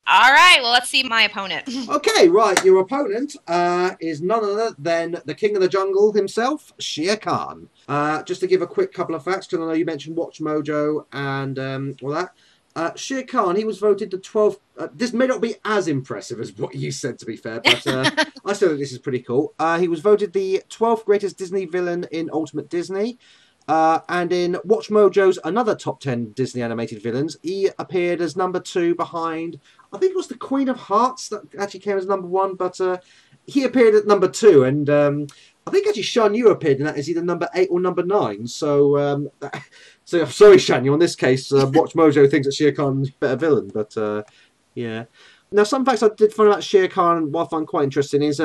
All right, well, let's see my opponent. Okay, right. Your opponent is none other than the king of the jungle himself, Shere Khan. Just to give a quick couple of facts, because I know you mentioned Watch Mojo and all that. Shere Khan, he was voted the 12th. This may not be as impressive as what you said, to be fair, but I still think this is pretty cool. He was voted the 12th greatest Disney villain in Ultimate Disney. And in Watch Mojo's another top 10 Disney animated villains, he appeared as number 2 behind, I think it was the Queen of Hearts that actually came as number 1, but he appeared at number 2, and I think actually Shan Yu appeared in that as either number 8 or number 9, so so I'm sorry Shan Yu, in this case, Watch Mojo thinks that Shere Khan's a better villain, but yeah. Now, some facts I did find about Shere Khan, what I find quite interesting is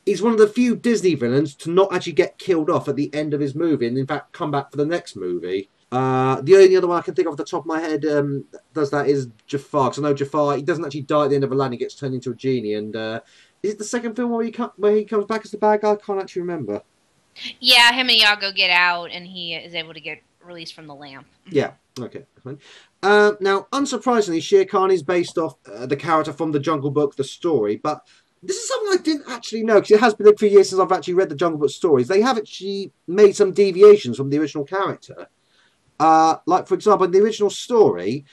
he's one of the few Disney villains to not actually get killed off at the end of his movie and in fact come back for the next movie. The only other one I can think of off the top of my head does that is Jafar, because I know Jafar, he doesn't actually die at the end of Aladdin, he gets turned into a genie, and is it the second film where he comes back as the bad guy? I can't actually remember. Yeah, him and Iago get out and he is able to get released from the lamp. Yeah, okay. Now, unsurprisingly, Shere Khan is based off the character from the Jungle Book, the story, but this is something I didn't actually know, because it has been a few years since I've actually read the Jungle Book stories. They have actually made some deviations from the original character. Like, for example, in the original story,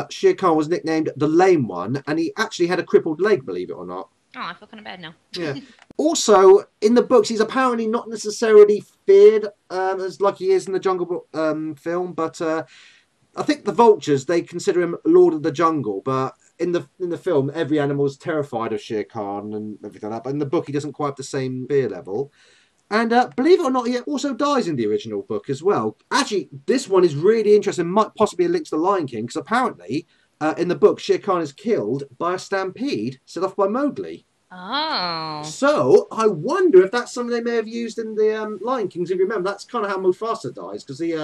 Shere Khan was nicknamed the Lame One, and he actually had a crippled leg, believe it or not. Oh, I feel kind of bad now. Yeah. Also, in the books, he's apparently not necessarily feared as like he is in the Jungle Book film, but I think the vultures, they consider him Lord of the Jungle, but in the film, every animal is terrified of Shere Khan and everything like that. But in the book, he doesn't quite have the same fear level. And believe it or not, he also dies in the original book as well. Actually, this one is really interesting. Might possibly a link to the Lion King, because apparently in the book, Shere Khan is killed by a stampede set off by Mowgli. Oh. So I wonder if that's something they may have used in the Lion King. If you remember, that's kind of how Mufasa dies, because he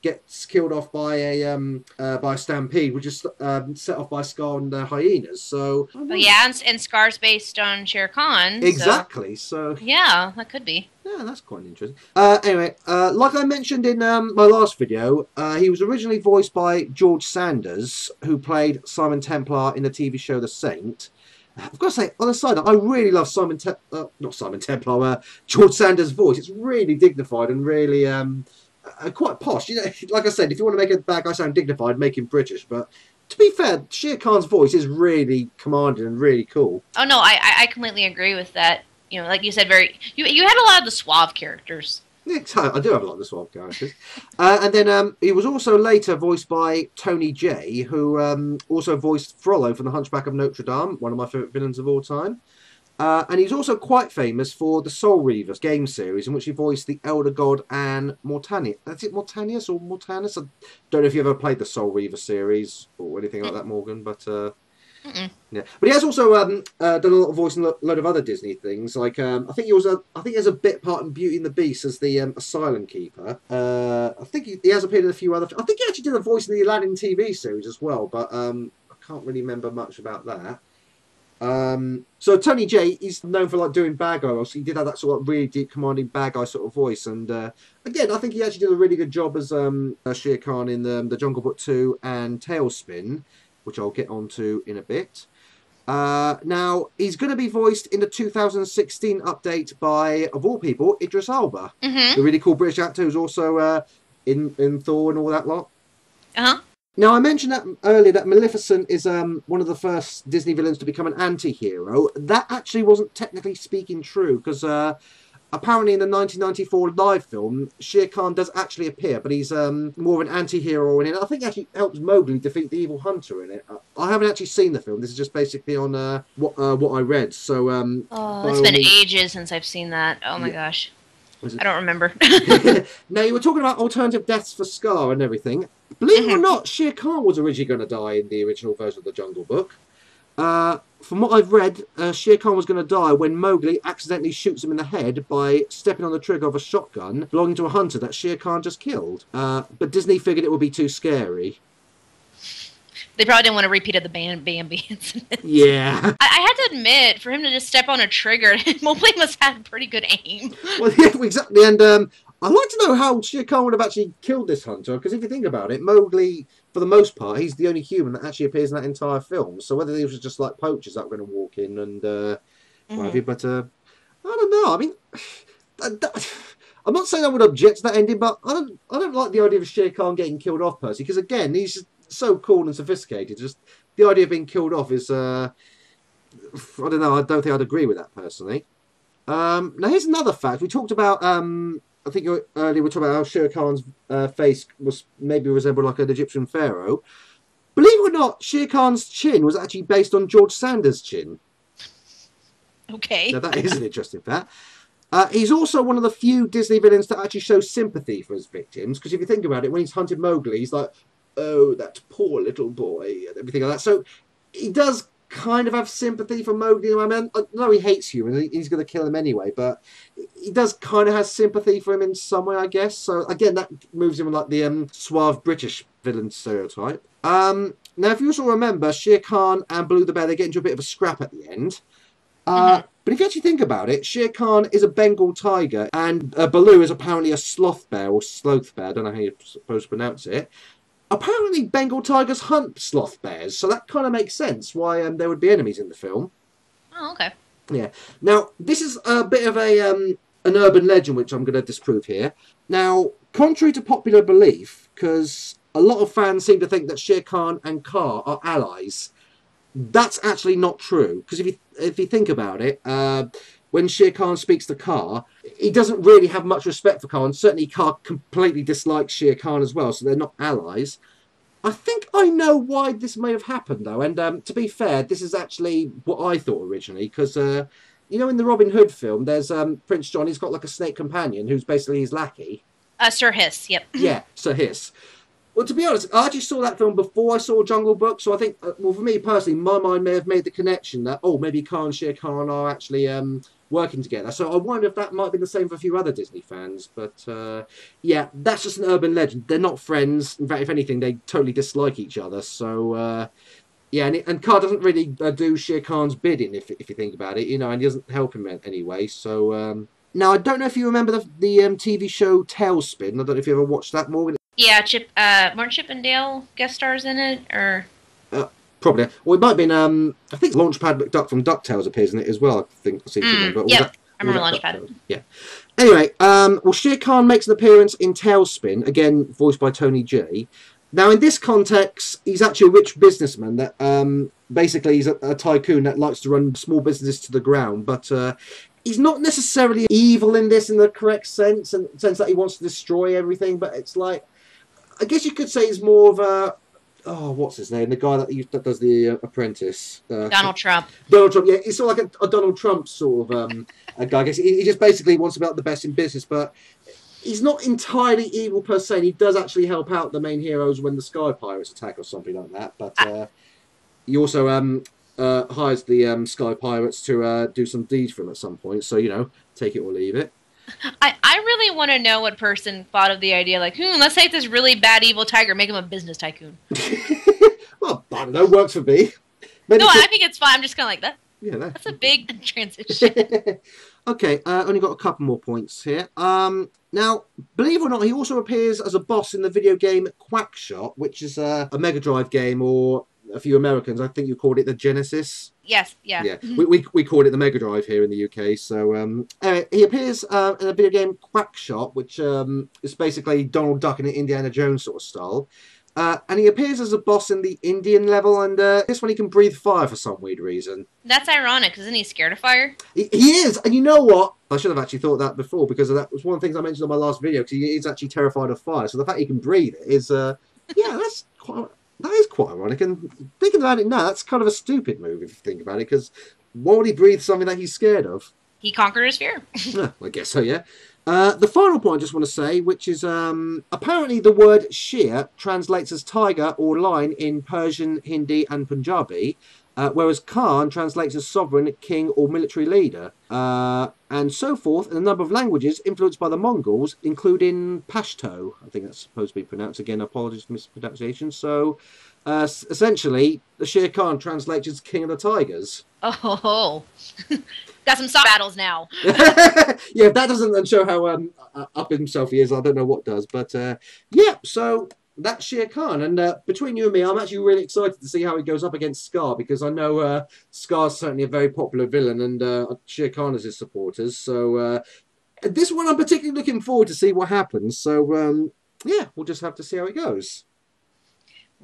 gets killed off by a stampede, which is set off by Scar and the hyenas. So, well, yeah, and Scar's based on Shere Khan. Exactly. So yeah, that could be. Yeah, that's quite interesting. Anyway, like I mentioned in my last video, he was originally voiced by George Sanders, who played Simon Templar in the TV show The Saint. I've got to say, on the side note, I really love George Sanders' voice. It's really dignified and really quite posh. You know, like I said, if you want to make a bad guy sound dignified, make him British. But to be fair, Shere Khan's voice is really commanding and really cool. Oh no, I completely agree with that. You know, like you said, you had a lot of the suave characters. Yeah, I do have a lot of the suave characters. And then he was also later voiced by Tony Jay, who also voiced Frollo from The Hunchback of Notre Dame, one of my favourite villains of all time. And he's also quite famous for the Soul Reavers game series, in which he voiced the Elder God and Mortanius. That's it, Mortanius or Mortanus? I don't know if you ever played the Soul Reaver series or anything like that, Morgan, but yeah. But he has also done a lot of voice in a load of other Disney things. Like I think he has a bit part in Beauty and the Beast as the Asylum Keeper. I think he has appeared in a few other. I think he actually did a voice in the Aladdin TV series as well, but I can't really remember much about that. So Tony Jay, he's known for like doing bad guy roles. So he did have that sort of really deep, commanding bad guy sort of voice. And again, I think he actually did a really good job as Shere Khan in the Jungle Book 2 and Tailspin, which I'll get onto in a bit. Now, he's going to be voiced in the 2016 update by, of all people, Idris Elba. The really cool British actor who's also in Thor and all that lot. Now, I mentioned that earlier that Maleficent is one of the first Disney villains to become an anti-hero. That actually wasn't technically speaking true, because apparently in the 1994 live film, Shere Khan does actually appear, but he's more of an anti-hero in it. I think he actually helps Mowgli defeat the evil hunter in it. I haven't actually seen the film. This is just basically on what I read. So it's been ages since I've seen that. Oh my gosh. I don't remember. Now, you were talking about alternative deaths for Scar and everything. Believe it or not, Shere Khan was originally going to die in the original version of the Jungle Book. From what I've read, Shere Khan was going to die when Mowgli accidentally shoots him in the head by stepping on the trigger of a shotgun belonging to a hunter that Shere Khan just killed. But Disney figured it would be too scary. They probably didn't want to repeat of the Bambi incident. Yeah. I had to admit, for him to just step on a trigger, Mowgli must have pretty good aim. Well, yeah, exactly. And I'd like to know how Shere Khan would have actually killed this hunter, because if you think about it, Mowgli, for the most part, he's the only human that actually appears in that entire film. So whether these was just like poachers that were going to walk in and what have Hmm. you, but I don't know. I mean, I'm not saying I would object to that ending, but I don't like the idea of Shere Khan getting killed off, personally, because again, he's just so cool and sophisticated. Just the idea of being killed off is, I don't know. I don't think I'd agree with that personally. Now, here's another fact. We talked about, I think earlier we talked about how Shere Khan's face was maybe resembled like an Egyptian pharaoh. Believe it or not, Shere Khan's chin was actually based on George Sanders' chin. Now, Okay. that is an interesting fact. He's also one of the few Disney villains that actually show sympathy for his victims. Because if you think about it, when he's hunted Mowgli, he's like, "Oh, that poor little boy," and everything like that. So he does kind of have sympathy for Mowgli. I mean, I know he hates humans; he's going to kill him anyway. But he does kind of have sympathy for him in some way, I guess. So again, that moves him like the suave British villain stereotype. Now, if you also remember, Shere Khan and Baloo the Bear, they get into a bit of a scrap at the end. Hmm. But if you actually think about it, Shere Khan is a Bengal tiger, and Baloo is apparently a sloth bear or sloth bear. I don't know how you're supposed to pronounce it. Apparently, Bengal tigers hunt sloth bears, so that kind of makes sense why there would be enemies in the film. Oh, okay. Yeah. Now, this is a bit of a an urban legend, which I'm going to disprove here. Now, contrary to popular belief, because a lot of fans seem to think that Shere Khan and Kaa are allies, that's actually not true. Because if you think about it, when Shere Khan speaks to Kaa, he doesn't really have much respect for Kaa, and certainly Kaa completely dislikes Shere Khan as well. So they're not allies. I think I know why this may have happened, though. And to be fair, this is actually what I thought originally, because you know, in the Robin Hood film, there's Prince John. He's got like a snake companion who's basically his lackey. Sir Hiss. Yep. Yeah, Sir Hiss. Well, to be honest, I actually saw that film before I saw Jungle Book, so I think, well, for me personally, my mind may have made the connection that, oh, maybe Khan and Shere Khan are actually working together. So I wonder if that might be the same for a few other Disney fans. But yeah, that's just an urban legend. They're not friends. In fact, if anything, they totally dislike each other. So yeah, and Khan doesn't really do Shere Khan's bidding, if you think about it, you know, and he doesn't help him anyway. So now I don't know if you remember the TV show Tailspin. I don't know if you ever watched that, Morgan. Yeah, Martin Chippendale guest stars in it, or Uh, Probably. Well, it might have been. I think Launchpad McDuck from DuckTales appears in it as well. I think I seem to remember. Or was yep. that, I or was remember that Launchpad. DuckTales? Yeah. Anyway, well, Shere Khan makes an appearance in Tailspin, again voiced by Tony J. Now, in this context, he's actually a rich businessman that basically he's a tycoon that likes to run small businesses to the ground, but he's not necessarily evil in this in the correct sense, in the sense that he wants to destroy everything. But it's like, I guess you could say he's more of a, oh, what's his name? The guy that does the Apprentice. Donald Trump. Donald Trump. Yeah, he's sort of like a Donald Trump sort of a guy. I guess he just basically wants to be like the best in business, but he's not entirely evil per se. And he does actually help out the main heroes when the Sky Pirates attack or something like that. But he also hires the Sky Pirates to do some deeds for him at some point. So, you know, take it or leave it. I really want to know what person thought of the idea, like, let's take this really bad evil tiger, make him a business tycoon. Well, I don't know, works for me. No, I think it's fine. I'm just kind of like that. Yeah, that's a big transition. Okay, only got a couple more points here. Now, believe it or not, he also appears as a boss in the video game Quackshot, which is a Mega Drive game, or a few Americans, I think you called it the Genesis. Yes, yeah. Yeah, we called it the Mega Drive here in the UK. So anyway, he appears in a video game Quackshot, which is basically Donald Duck in an Indiana Jones sort of style. And he appears as a boss in the Indian level, and this one he can breathe fire for some weird reason. That's ironic, isn't he scared of fire? He is, and you know what? I should have actually thought that before, because that was one of the things I mentioned on my last video, because he is actually terrified of fire. So the fact he can breathe it is, yeah, that is quite ironic. And thinking about it now, that's kind of a stupid move if you think about it, because why would he breathe something that he's scared of? He conquered his fear. Yeah, I guess so, yeah. The final point I just want to say, which is apparently the word Shere translates as tiger or lion in Persian, Hindi, and Punjabi, whereas Khan translates as sovereign, king, or military leader, and so forth in a number of languages influenced by the Mongols, including Pashto. I think that's supposed to be pronounced. Again, apologies for mispronunciation. So, essentially, the Shere Khan translates as king of the tigers. Oh. Got some soft battles now. Yeah, if that doesn't show how up himself he is, I don't know what does. But yeah, so that's Shere Khan. And between you and me, I'm actually really excited to see how he goes up against Scar, because I know Scar's certainly a very popular villain, and Shere Khan is his supporters. So this one I'm particularly looking forward to see what happens. So yeah, we'll just have to see how it goes.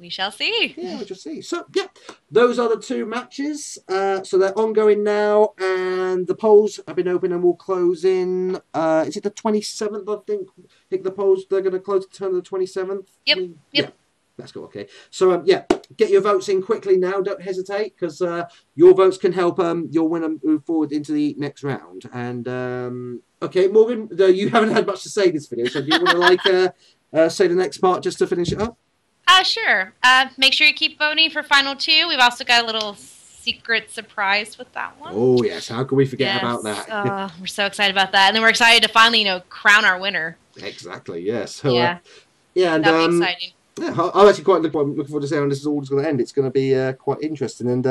We shall see. Yeah, we'll just see. So, yeah, those are the two matches. So they're ongoing now, and the polls have been open and will close in. Is it the 27th, I think? I think the polls, they're going to close the turn of the 27th. Yep. Yeah, Yep. that's cool. Okay. So, yeah, get your votes in quickly now. Don't hesitate, because your votes can help your winner move forward into the next round. And, okay, Morgan, you haven't had much to say this video, so do you want to, say the next part just to finish it up? Sure. Make sure you keep voting for Final 2. We've also got a little secret surprise with that one. Oh, yes. How can we forget about that? We're so excited about that. And then we're excited to finally, crown our winner. Exactly, yes. So, yeah. Yeah, and that'll be exciting. Yeah, I'm actually quite looking forward to seeing how this is all going to end. It's going to be quite interesting. And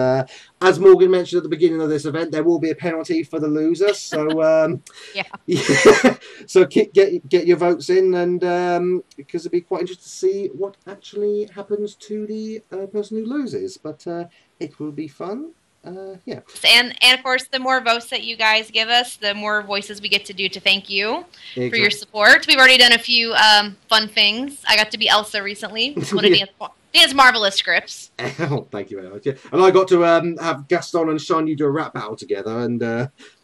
as Morgan mentioned at the beginning of this event, there will be a penalty for the loser. So yeah. So get your votes in, and because it'll be quite interesting to see what actually happens to the person who loses. But it will be fun. Yeah. And of course, the more votes that you guys give us, the more voices we get to do to thank you for your support. We've already done a few fun things. I got to be Elsa recently. One of Dan's marvelous scripts. Oh, thank you very much. Yeah. And I got to have Gaston and Sean, you do a rap battle together, and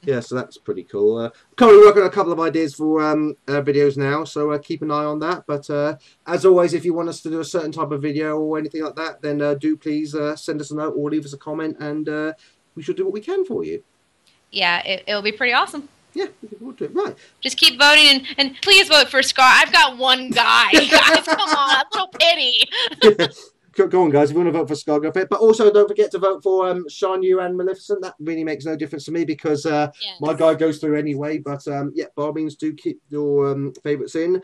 yeah, so that's pretty cool. Currently working on a couple of ideas for videos now, so keep an eye on that. But as always, if you want us to do a certain type of video or anything like that, then do please send us a note or leave us a comment, and we should do what we can for you. Yeah, it'll be pretty awesome. Yeah, looking forward to it. Right. Just keep voting, and please vote for Scar. I've got one guy. Guys, come on, a little pity. Go on, guys. If you want to vote for Scar, go for it. But also, don't forget to vote for Sean, you, and Maleficent. That really makes no difference to me, because my guy goes through anyway. But yeah, by all means, do keep your favourites in.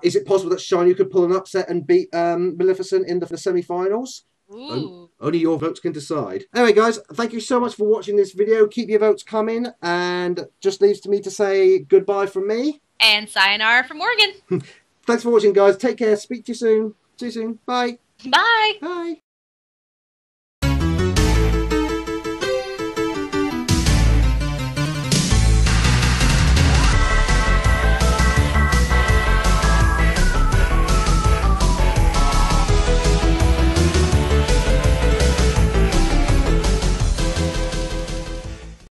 Is it possible that Sean, you could pull an upset and beat Maleficent in the semi-finals? Only your votes can decide. Anyway, guys, thank you so much for watching this video. Keep your votes coming, and just leaves to me to say goodbye from me. And sayonara from Morgan. Thanks for watching, guys. Take care. Speak to you soon. See you soon. Bye. Bye. Bye.